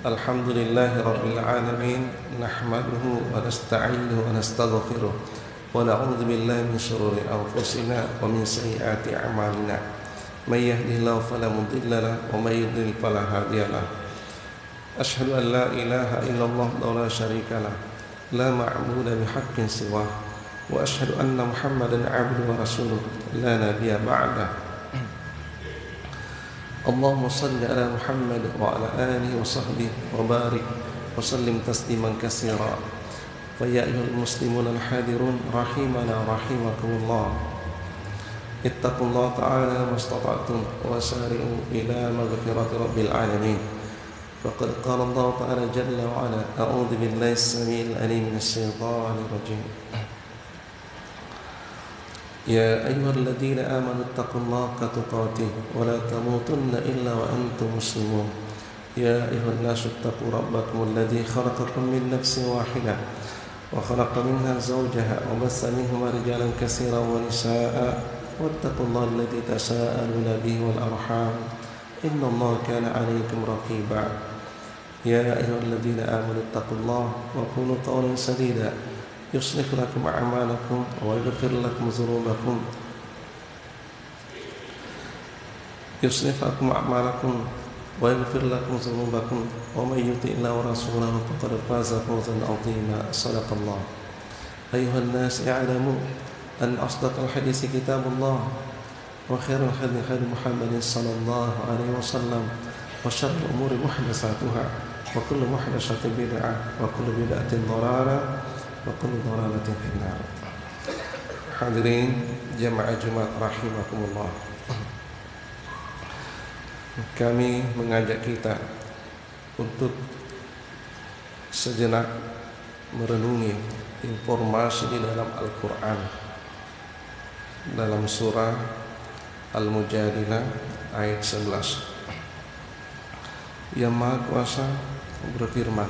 الحمد لله رب العالمين نحمده ونستعينه ونستغفره ونعوذ بالله من شرور أنفسنا ومن سيئات أعمالنا من يهده الله فلا مضل له ومن يضلل فلا هادي له أشهد أن لا إله إلا الله لا شريك له لا معبود بحق سواه وأشهد أن محمدا عبده ورسوله لا نبي بعده اللهم صل على محمد وعلى آله وصحبه وبارك وسلم تسليما كثيرا فيا أيها المسلمون الحاضرون رحمنا رحمكم الله اتقوا الله تعالى ما استطعتم وسارعوا إلى مغفرة رب العالمين فقد قال الله تعالى جل وعلا أعوذ بالله السميع العليم من الشيطان الرجيم يا أيها الذين آمنوا اتقوا الله حق تقاته ولا تموتن إلا وأنتم مسلمون يا أيها الناس اتقوا ربكم الذي خلقكم من نفس واحدة وخلق منها زوجها وبث منهما رجالا كثيرا ونساء واتقوا الله الذي تساءلون به والأرحام إن الله كان عليكم رقيبا يا أيها الذين آمنوا اتقوا الله وقولوا قولا سديدا يصلح لكم أعمالكم ويغفر لكم ذنوبكم ويغفر لكم ذنوبكم ومن يطع الله ورسوله فقد فاز فوزا عظيما. صدق الله. أيها الناس اعلموا أن أصدق الحديث كتاب الله وخير الهدي هدي محمد صلى الله عليه وسلم وشر الأمور محدثاتها وكل محدثة بدعة وكل بدعة ضلالة وكل ضلالة في النار. Hadirin jamaah Jumat rahimakumullah. Kami mengajak kita untuk sejenak merenungi informasi di dalam Al-Quran, dalam surah Al-Mujadilah ayat 11. Yang Maha Kuasa berfirman,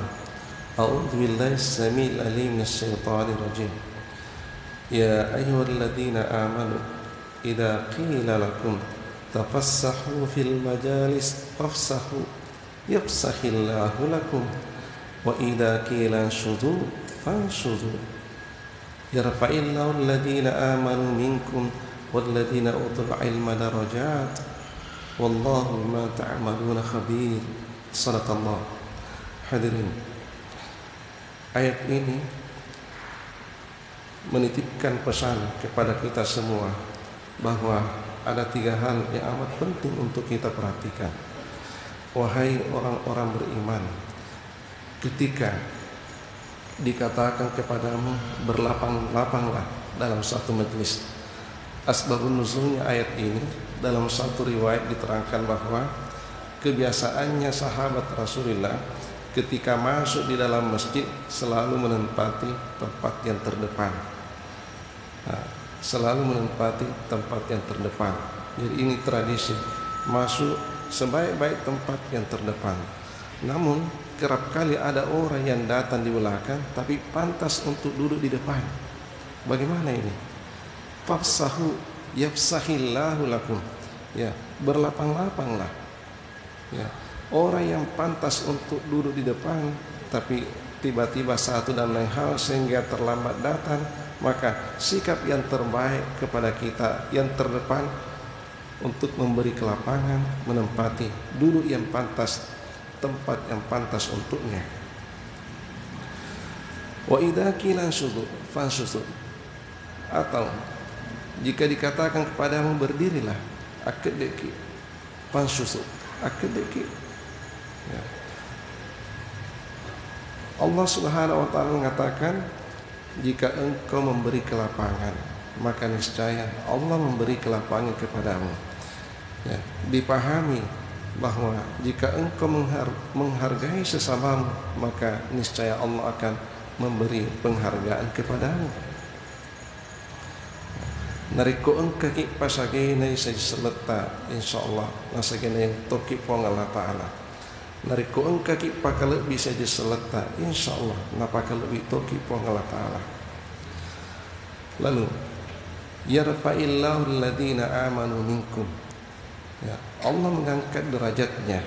A'udzu billahi as-sami'il 'alim minasyaitonir rajim. Ya ayyuhalladzina amanu idza qila lakum tafassahu fil majalis fafsahu yafsahillahu lakum wa idza qila anshudu fanshudu yarfa'illahu alladhina amanu minkum walladzina utul ilma darajat wallahu bima ta'maluna khabir. Sadaqallah. Hadirin, ayat ini menitipkan pesan kepada kita semua bahwa ada 3 hal yang amat penting untuk kita perhatikan. Wahai orang-orang beriman, ketika dikatakan kepadamu berlapang-lapanglah dalam satu majelis. Asbabun nuzulnya ayat ini, dalam satu riwayat diterangkan bahwa kebiasaannya sahabat Rasulullah ketika masuk di dalam masjid selalu menempati tempat yang terdepan. Selalu menempati tempat yang terdepan. Jadi ini tradisi, masuk sebaik-baik tempat yang terdepan. Namun kerap kali ada orang yang datang di belakang tapi pantas untuk duduk di depan. Bagaimana ini? Fafsahu yafsahillahu lakum. Ya, berlapang-lapanglah. Ya, orang yang pantas untuk duduk di depan tapi tiba-tiba satu dan lain hal sehingga terlambat datang, maka sikap yang terbaik kepada kita yang terdepan untuk memberi kelapangan, menempati duduk yang pantas, tempat yang pantas untuknya. Wa idza qila anshudu fanshudu, atau jika dikatakan kepadamu berdirilah, akedeki fanshudu, akedeki. Ya. Allah Subhanahu wa taala mengatakan, jika engkau memberi kelapangan, maka niscaya Allah memberi kelapangan kepadamu. Ya, dipahami bahwa jika engkau menghargai sesamamu, maka niscaya Allah akan memberi penghargaan kepadamu. Nariko engkau ki pasagena isa seleta insyaallah nasagena yang toki pong Allah taala. Nariko engkau ki pakale bisa diseleta insyaallah napakale lebih toki pong Allah taala. Lalu yarfa'illahu alladhina amanu minkum. Ya, Allah mengangkat derajatnya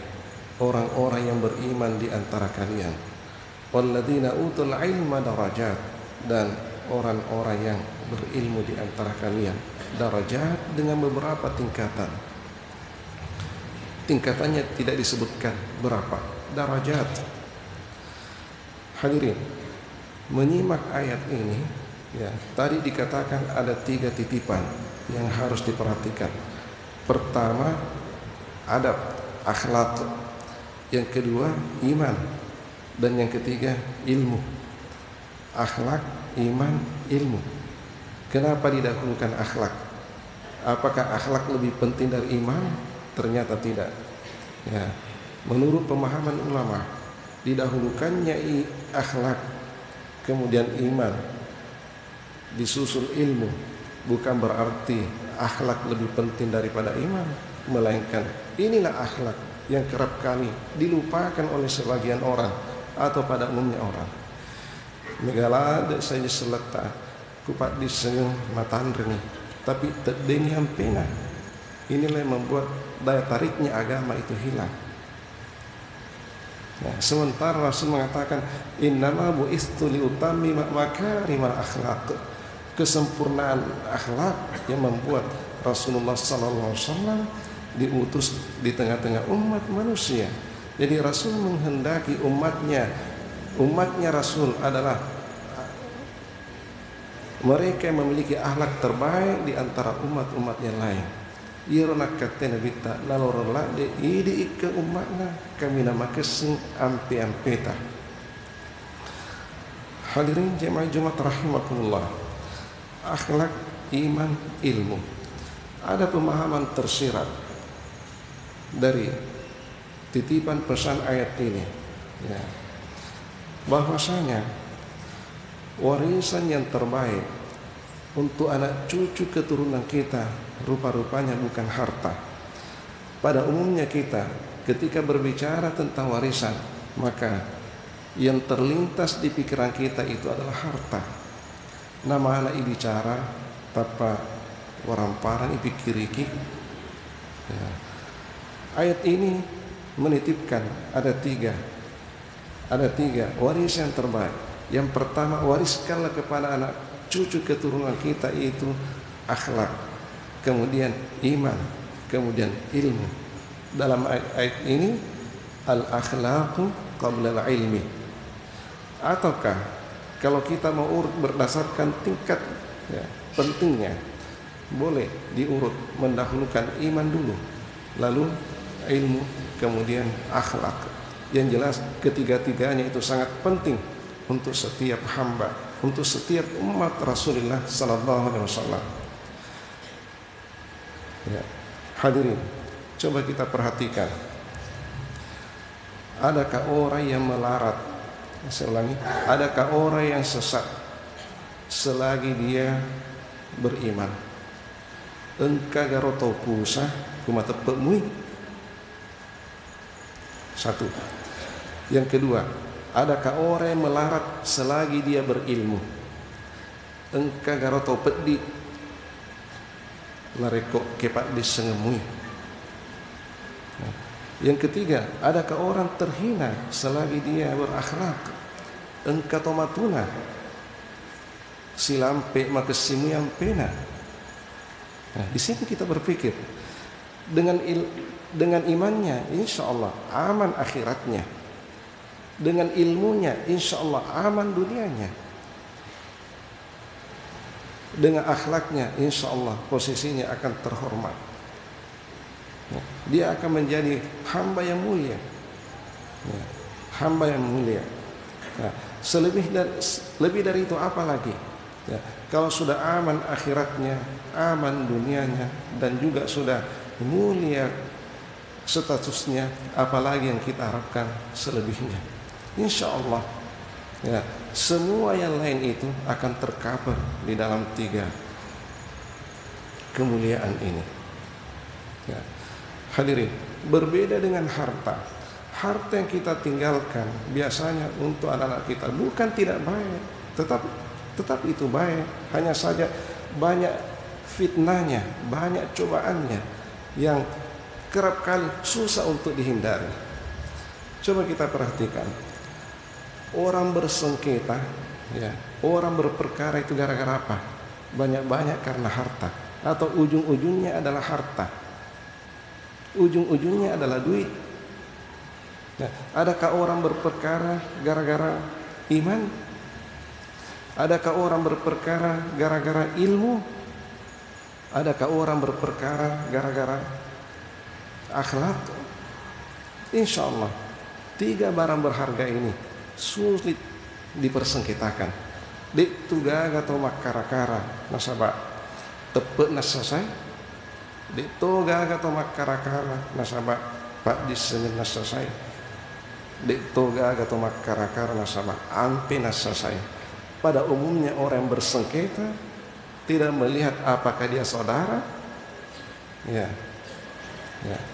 orang-orang yang beriman di antara kalian. Walladzina utul ilma darajat, dan orang-orang yang berilmu di antara kalian darajat dengan beberapa tingkatan. Tingkatannya tidak disebutkan berapa, darajat. Hadirin, menyimak ayat ini, ya, tadi dikatakan ada 3 titipan yang harus diperhatikan. Pertama, adab, akhlak. Yang kedua, iman. Dan yang ketiga, ilmu. Akhlak, iman, ilmu. Kenapa didahulukan akhlak? Apakah akhlak lebih penting dari iman? Ternyata tidak. Ya, menurut pemahaman ulama, didahulukannya akhlak, kemudian iman, disusul ilmu, bukan berarti akhlak lebih penting daripada iman, melainkan inilah akhlak yang kerap kali dilupakan oleh sebagian orang atau pada umumnya orang. Megalade saya seleta kupat di senyum matan reni, tapi tedeng yang pena. Inilah yang membuat daya tariknya agama itu hilang. Nah, sementara Rasul mengatakan innama bu'istu liutammima makarimal akhlaq. Kesempurnaan akhlak yang membuat Rasulullah sallallahu alaihi wasallam diutus di tengah-tengah umat manusia. Jadi Rasul menghendaki umatnya Rasul adalah mereka yang memiliki akhlak terbaik di antara umat-umat yang lain. Irona katena bita lalorola de idi ke umatna kami nama kesing ampe-ampeta. Hadirin jemaah Jumat rahimakumullah. Akhlak, iman, ilmu. Ada pemahaman tersirat dari titipan pesan ayat ini, ya, bahwasanya warisan yang terbaik untuk anak cucu keturunan kita rupa-rupanya bukan harta. Pada umumnya kita ketika berbicara tentang warisan, maka yang terlintas di pikiran kita itu adalah harta. Nama anak bicara tanpa waramparan ipikiriki, ya. Ayat ini menitipkan ada tiga warisan terbaik. Yang pertama, wariskanlah kepada anak cucu keturunan kita itu akhlak, kemudian iman, kemudian ilmu. Dalam ayat ini al-akhlaqu qabla al-ilmi. Ataukah kalau kita mau urut berdasarkan tingkat, ya, pentingnya, boleh diurut mendahulukan iman dulu, lalu ilmu, kemudian akhlak. Yang jelas ketiga-tiganya itu sangat penting untuk setiap hamba, untuk setiap umat Rasulullah sallallahu alaihi wasallam. Ya. Hadirin, coba kita perhatikan. Adakah orang yang melarat? Saya ulangi, adakah orang yang sesat selagi dia beriman? Engka garoto pusah kuma tepek mui. Satu. Yang kedua, adakah orang yang melarat selagi dia berilmu? Engka garoto pedi lareko kepak disengemui. Yang ketiga, adakah orang terhina selagi dia berakhlak? Engka tomatuna silampe makasimu yang pena. Nah, di sini kita berpikir dengan imannya, insya Allah aman akhiratnya. Dengan ilmunya, insya Allah aman dunianya. Dengan akhlaknya, insya Allah posisinya akan terhormat. Dia akan menjadi hamba yang mulia, ya, hamba yang mulia. Nah, lebih dari itu apa lagi? Ya, kalau sudah aman akhiratnya, aman dunianya, dan juga sudah mulia statusnya, apalagi yang kita harapkan selebihnya? Insya Allah, ya, semua yang lain itu akan tercover di dalam tiga kemuliaan ini. Ya. Hadirin, berbeda dengan harta. Harta yang kita tinggalkan biasanya untuk anak-anak kita bukan tidak baik, tetap itu baik. Hanya saja banyak fitnahnya, banyak cobaannya yang kerap kali susah untuk dihindari. Coba kita perhatikan. Orang bersengketa, ya, orang berperkara itu gara-gara apa? Banyak-banyak karena harta, atau ujung-ujungnya adalah harta. Ujung-ujungnya adalah duit. Nah, adakah orang berperkara gara-gara iman? Adakah orang berperkara gara-gara ilmu? Adakah orang berperkara gara-gara akhlak? Insya Allah tiga barang berharga ini sulit dipersengketakan. Dek tugaga atau makarakara nasabak tepet nasasai. Dek togaga atau makarakara nasabak pak disengen nasasai. Dek togaga atau makarakara nasabak ampe nasasai. Pada umumnya orang yang bersengketa tidak melihat apakah dia saudara. Ya,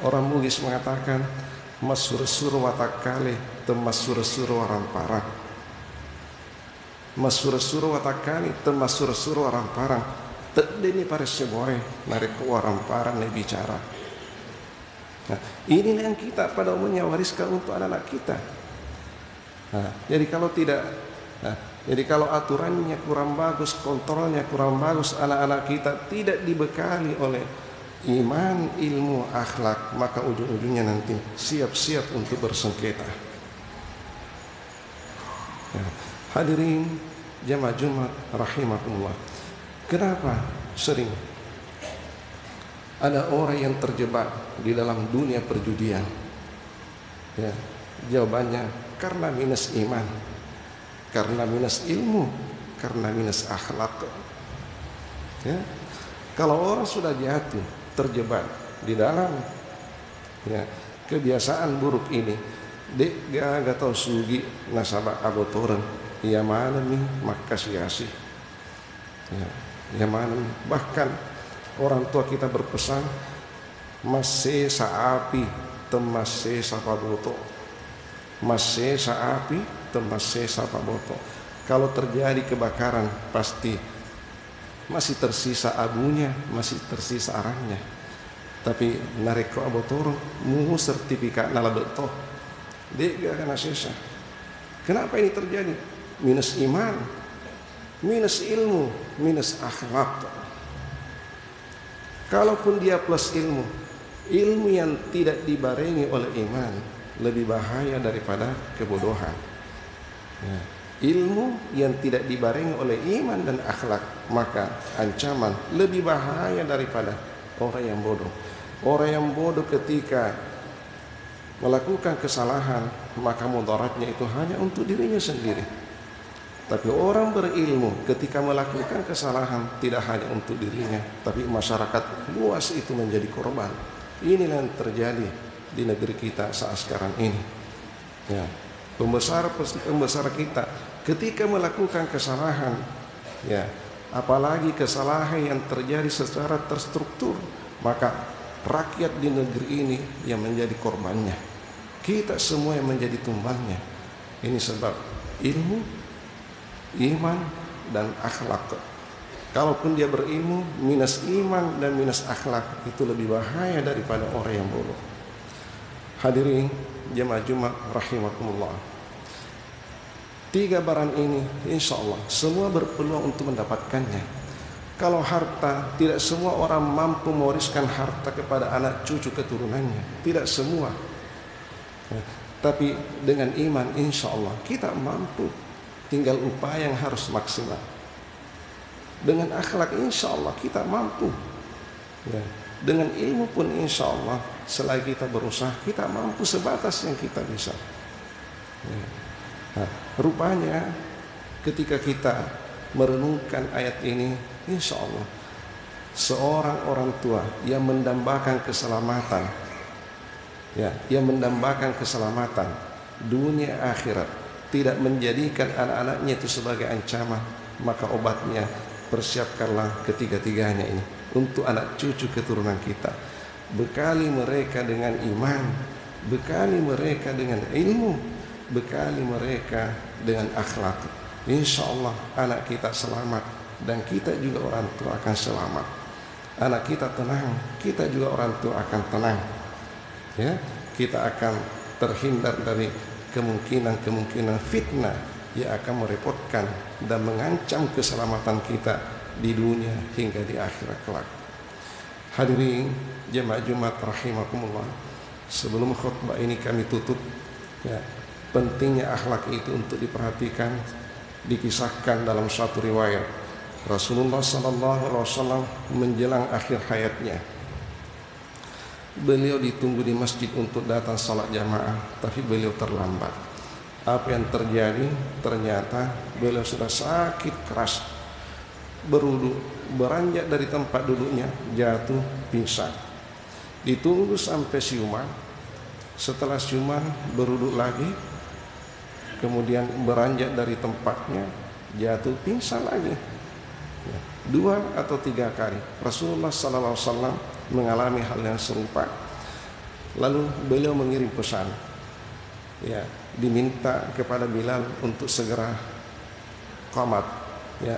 orang Bugis mengatakan masur-sur watakale temasur-sur orang parang. Masur-sur watakale temasur-sur orang parang. Tedeni para seboy narik ke orang parang nih bicara. Nah, ini yang kita pada umumnya wariskan untuk anak-anak kita. Jadi kalau aturannya kurang bagus, kontrolnya kurang bagus, anak-anak kita tidak dibekali oleh iman, ilmu, akhlak, maka ujung-ujungnya nanti siap-siap untuk bersengketa. Hadirin jamaah Jumat rahimakumullah. Kenapa sering ada orang yang terjebak di dalam dunia perjudian? Jawabannya karena minus iman, karena minus ilmu, karena minus akhlak. Kalau orang sudah jatuh, terjebak di dalam kebiasaan buruk ini, dek gak tahu sugi nasabah abotoran, ya mana nih maka siasi, ya mana nih. Bahkan orang tua kita berpesan, masih saapi temase sapaboto, masih saapi temase sapaboto. Kalau terjadi kebakaran pasti masih tersisa abunya, masih tersisa arangnya. Tapi nareko abotoro mu sertifikat nalabeto dia gak akan sisa. Kenapa ini terjadi? Minus iman, minus ilmu, minus akhlak. Kalaupun dia plus ilmu, ilmu yang tidak dibarengi oleh iman lebih bahaya daripada kebodohan. Ilmu yang tidak dibarengi oleh iman dan akhlak, maka ancaman lebih bahaya daripada orang yang bodoh. Orang yang bodoh ketika melakukan kesalahan, maka mudaratnya itu hanya untuk dirinya sendiri. Tapi orang berilmu ketika melakukan kesalahan tidak hanya untuk dirinya, tapi masyarakat luas itu menjadi korban. Inilah yang terjadi di negeri kita saat sekarang ini. Pembesar kita ketika melakukan kesalahan, apalagi kesalahan yang terjadi secara terstruktur, maka rakyat di negeri ini yang menjadi korbannya. Kita semua yang menjadi tumbangnya. Ini sebab ilmu, iman, dan akhlak. Kalaupun dia berilmu, minus iman dan minus akhlak, itu lebih bahaya daripada orang yang bodoh. Hadirin jemaah Jumat rahimakumullah. 3 barang ini insya Allah semua berpeluang untuk mendapatkannya. Kalau harta, tidak semua orang mampu mewariskan harta kepada anak cucu keturunannya. Tidak semua. Tapi dengan iman insya Allah kita mampu. Tinggal upaya yang harus maksimal. Dengan akhlak insya Allah kita mampu. Dengan ilmu pun insya Allah selagi kita berusaha, kita mampu sebatas yang kita bisa. Rupanya ketika kita merenungkan ayat ini, insya Allah seorang orang tua yang mendambakan keselamatan, yang mendambakan keselamatan dunia akhirat, tidak menjadikan anak-anaknya itu sebagai ancaman, maka obatnya persiapkanlah ketiga-tiganya ini untuk anak cucu keturunan kita. Bekali mereka dengan iman, bekali mereka dengan ilmu, bekali mereka dengan akhlak. Insya Allah anak kita selamat dan kita juga orang tua akan selamat. Anak kita tenang, kita juga orang tua akan tenang. Kita akan terhindar dari kemungkinan fitnah yang akan merepotkan dan mengancam keselamatan kita di dunia hingga di akhirat kelak. Hadirin jemaah Jumat rahimakumullah. Sebelum khutbah ini kami tutup, pentingnya akhlak itu untuk diperhatikan. Dikisahkan dalam suatu riwayat Rasulullah SAW menjelang akhir hayatnya, beliau ditunggu di masjid untuk datang salat jamaah, tapi beliau terlambat. Apa yang terjadi? Ternyata beliau sudah sakit keras, beranjak dari tempat duduknya, jatuh pingsan. Ditunggu sampai siuman. Setelah siuman beruduk lagi, kemudian beranjak dari tempatnya, jatuh pingsan lagi. 2 atau 3 kali Rasulullah SAW mengalami hal yang serupa. Lalu beliau mengirim pesan, diminta kepada Bilal untuk segera qamat,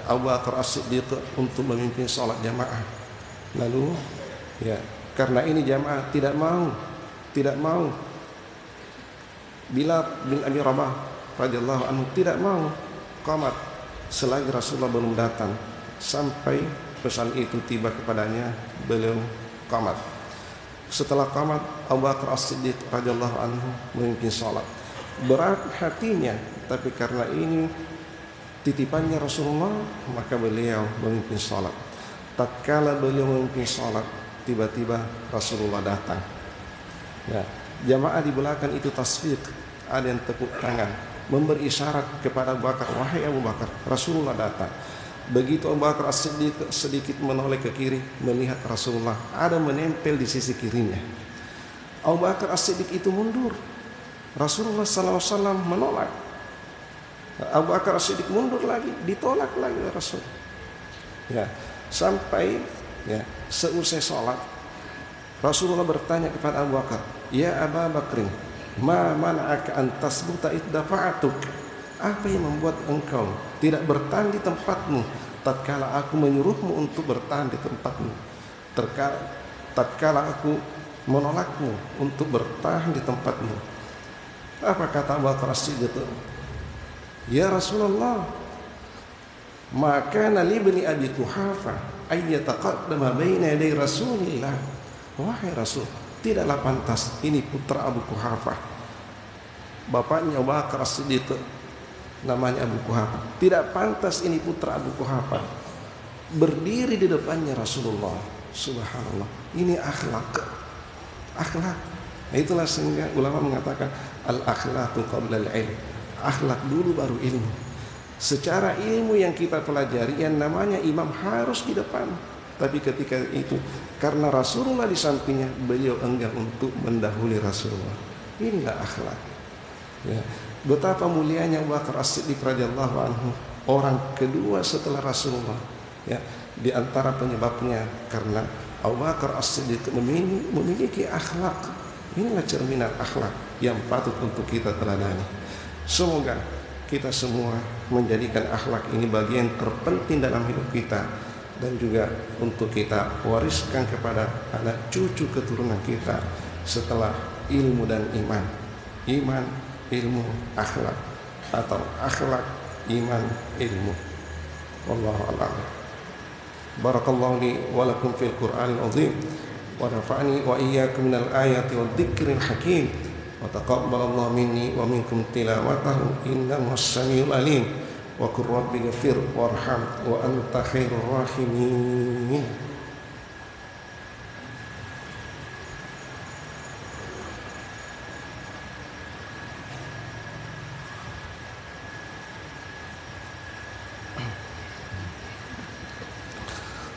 Abu Bakar As-Siddiq untuk memimpin salat jamaah. Lalu karena ini jamaah tidak mau Bilal bin Abi Rabah radhiyallahu anhu tidak mau qamat selagi Rasulullah belum datang. Sampai pesan itu tiba kepadanya, beliau qamat. Setelah qamat, Abu Bakar As-Siddiq radhiyallahu anhu memimpin salat. Berat hatinya, tapi karena ini titipannya Rasulullah, maka beliau memimpin salat. Tatkala beliau memimpin salat, tiba-tiba Rasulullah datang. Ya, jamaah di belakang itu tasfiq, ada yang tepuk tangan, memberi isyarat kepada Abu Bakar, wahai Abu Bakar, Rasulullah datang. Begitu Abu Bakar As-Siddiq sedikit menoleh ke kiri, melihat Rasulullah ada menempel di sisi kirinya. Abu Bakar As-Siddiq itu mundur, Rasulullah SAW menolak. Abu Bakar As-Siddiq mundur lagi, ditolak lagi oleh Rasul. Ya, sampai ya seusai sholat, Rasulullah bertanya kepada Abu Bakar, ya Abu Bakrin, ma mana'aka an tasbuta iddafa'atuk? Apa yang membuat engkau tidak bertahan di tempatmu tatkala aku menyuruhmu untuk bertahan di tempatmu, tatkala aku menolakmu untuk bertahan di tempatmu? Apa kata Abu Bakar As-Siddiq? Ya Rasulullah, maka li ibni Abi Quhafa ay yataqaddama baina yaday Rasulillah. Wahai Rasul, tidaklah pantas ini putra Abu Quhafa, bapaknya Abu Bakar As-Siddiq, namanya Abu Quhafa. Tidak pantas ini putra Abu Quhafa berdiri di depannya Rasulullah. Subhanallah, ini akhlak. Nah, itulah sehingga ulama mengatakan al-akhlaqu qabla al-ilm. Akhlak dulu baru ilmu. Secara ilmu yang kita pelajari, yang namanya imam harus di depan. Tapi ketika itu, karena Rasulullah di sampingnya, beliau enggan untuk mendahului Rasulullah. Inilah akhlak. Ya. Betapa mulianya Abu Bakar As-Siddiq radhiyallahu anhu, orang kedua setelah Rasulullah. Ya, di antara penyebabnya karena Abu Bakar As-Siddiq memiliki akhlak. Inilah cerminan akhlak yang patut untuk kita teladani. Semoga kita semua menjadikan akhlak ini bagian terpenting dalam hidup kita, dan juga untuk kita wariskan kepada anak cucu keturunan kita setelah ilmu dan iman. Iman, ilmu, akhlak, atau akhlak, iman, ilmu. Wallahu a'lam. Barakallahu li wa lakum fil Qur'anil azim, wa nafa'ani wa iyyakum minal ayati wad dzikril hakim, wa taqabbalallahu minni wa minkum tilawatahu innahu as-sami'ul alim, wa qur rabbi ghfir warham wa anta khairur rahimin.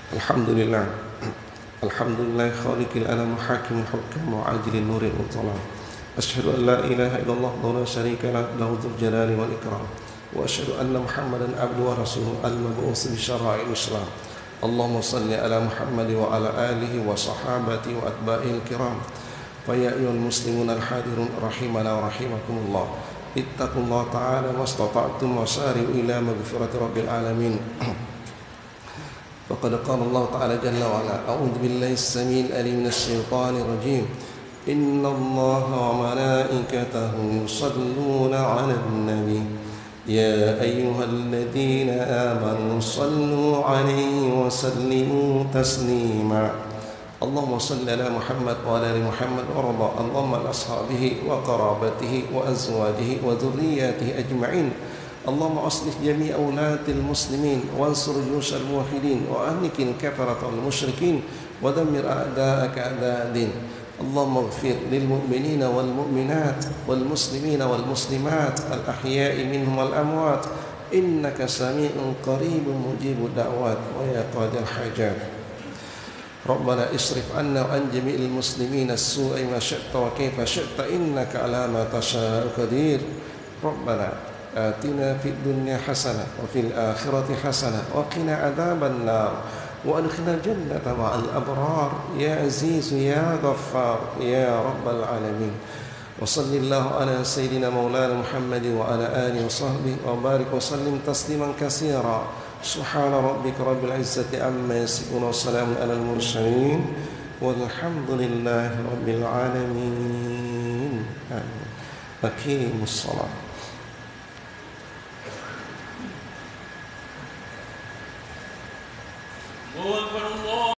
Alhamdulillah, alhamdulillah khaliqil alam hakimul hukam wa ajilin nuril mutala. Asyhadu an la ilaha illallah wa la syarika lah, lahu dzul jalali wal ikram. Wa asyhadu anna Muhammadan abduhu wa rasuluhu al-mab'uts bi syara'il Islam. Allahumma shalli ala Muhammad wa ala alihi wa sahabati wa atba'il kiram. Fa ya ayyuhal muslimun al-hadirun rahimana wa rahimakumullah. Ittaqullaha ta'ala mastata'tum wa sari'u ila maghfirati rabbil alamin. فقد قال الله تعالى جل وعلا أعوذ بالله السميع العليم من الشيطان الرجيم إن الله وملائكته يصلون على النبي يا أيها الذين آمنوا صلوا عليه وسلموا تسليما اللهم صل على محمد وعلى آل محمد وارض اللهم عن أصحابه وقرابته وأزواجه وذرياته أجمعين اللهم أصلح جميع أولاد المسلمين وانصر جيوش الموحدين وأهلك الكفرة والمشركين ودمر أعداءك أعداء الدين اللهم اغفر للمؤمنين والمؤمنات والمسلمين والمسلمات الأحياء منهم والأموات إنك سميع قريب مجيب الدعوات ويا قاضي الحاجات ربنا اصرف عنا وعن جميع المسلمين السوء ما شئت وكيف شئت إنك على ما تشاء قدير ربنا آتنا في الدنيا حسنة وفي الآخرة حسنة وقنا عذاب النار وأدخلنا الجنة مع الأبرار يا عزيز يا غفار يا رب العالمين وصل الله على سيدنا مولانا محمد وعلى آله وصحبه وبارك وسلم تسليما كثيرا سبحان ربك رب العزة عما يصفون وسلام على المرسلين والحمد لله رب العالمين. أقيموا الصلاة.